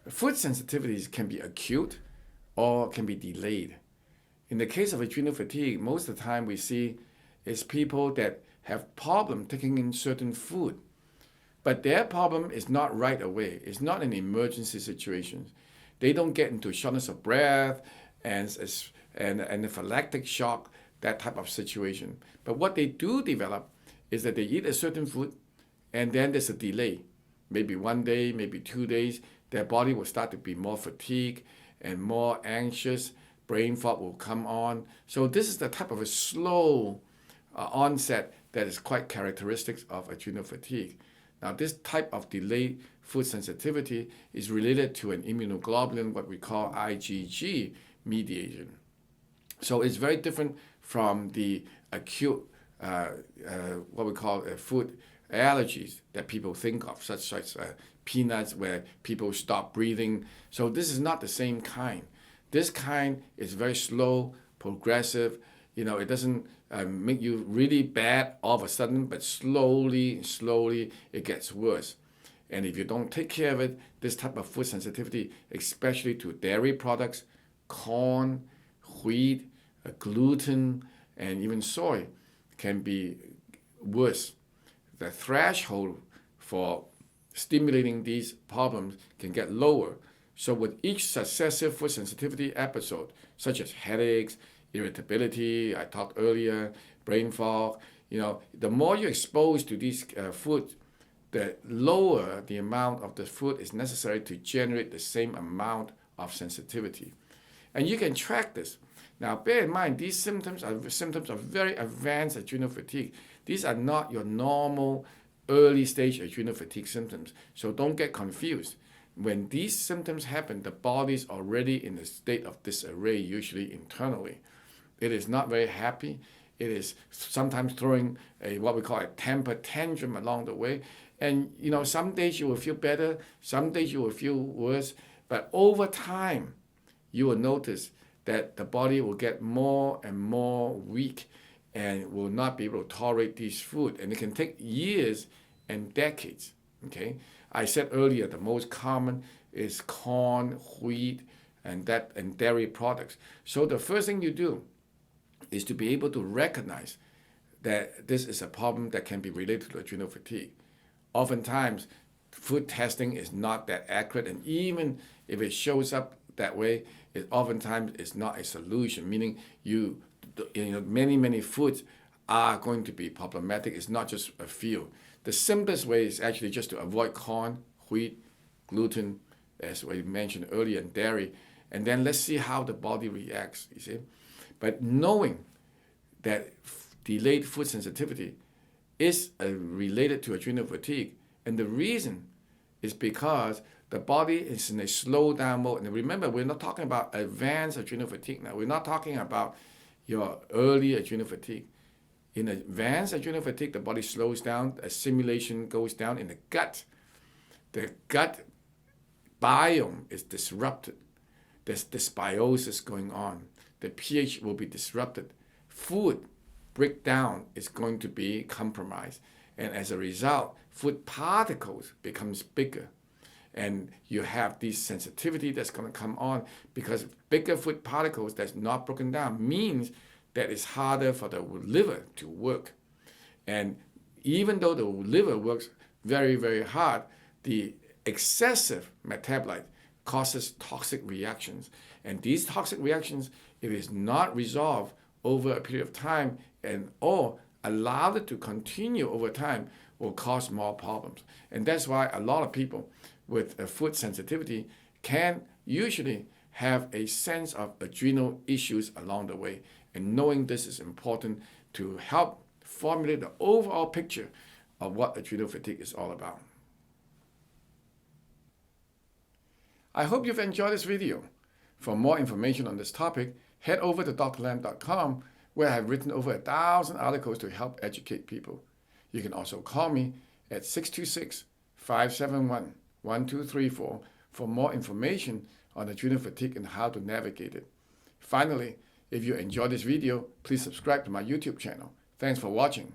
Food sensitivities can be acute or can be delayed. In the case of adrenal fatigue, most of the time we see is people that have problem taking in certain food. But their problem is not right away. It's not an emergency situation. They don't get into shortness of breath and anaphylactic shock, that type of situation. But what they do develop is that they eat a certain food and then there's a delay. Maybe 1 day, maybe 2 days, their body will start to be more fatigued and more anxious. Brain fog will come on. So this is the type of a slow onset that is quite characteristic of adrenal fatigue. Now, this type of delayed food sensitivity is related to an immunoglobulin, what we call IgG mediated. So it's very different from the acute, what we call food allergies that people think of, such as peanuts, where people stop breathing. So this is not the same kind. This kind is very slow, progressive. It doesn't make you really bad all of a sudden, but slowly it gets worse. And if you don't take care of it, this type of food sensitivity, especially to dairy products, corn, wheat, gluten, and even soy, can be worse. The threshold for stimulating these problems can get lower. So with each successive food sensitivity episode, such as headaches, irritability, I talked earlier, brain fog, the more you're exposed to these foods, the lower the amount of the food is necessary to generate the same amount of sensitivity. And you can track this. Now, bear in mind, these symptoms are symptoms of very advanced adrenal fatigue. These are not your normal early stage adrenal fatigue symptoms. So don't get confused. When these symptoms happen, the body is already in a state of disarray, usually internally. It is not very happy. It is sometimes throwing what we call a temper tantrum along the way. And some days you will feel better, some days you will feel worse. But over time, you will notice that the body will get more and more weak and will not be able to tolerate these food. And it can take years and decades. Okay, I said earlier the most common is corn, wheat, and dairy products. So the first thing you do is to be able to recognize that this is a problem that can be related to adrenal fatigue. Oftentimes, food testing is not that accurate, and even if it shows up that way, it oftentimes is not a solution. Meaning, many foods are going to be problematic. It's not just a few. The simplest way is actually just to avoid corn, wheat, gluten, as we mentioned earlier, and dairy, and then let's see how the body reacts. You see, but knowing that delayed food sensitivity is related to adrenal fatigue, and the reason is because the body is in a slow down mode. And remember, we're not talking about advanced adrenal fatigue now. We're not talking about your early adrenal fatigue. In advanced adrenal fatigue, the body slows down, assimilation goes down in the gut. The gut biome is disrupted. There's dysbiosis going on. The pH will be disrupted. Food breakdown is going to be compromised. And as a result, food particles becomes bigger. And you have this sensitivity that's going to come on because bigger food particles that's not broken down means that it's harder for the liver to work. And even though the liver works very, very hard, the excessive metabolite causes toxic reactions. And these toxic reactions, if it's not resolved over a period of time or allowed it to continue over time, will cause more problems. And that's why a lot of people with a food sensitivity can usually have a sense of adrenal issues along the way. And knowing this is important to help formulate the overall picture of what adrenal fatigue is all about. I hope you've enjoyed this video. For more information on this topic, head over to drlam.com, where I have written over 1,000 articles to help educate people. You can also call me at 626-571-1234 for more information on adrenal fatigue and how to navigate it. Finally, if you enjoyed this video, please subscribe to my YouTube channel. Thanks for watching.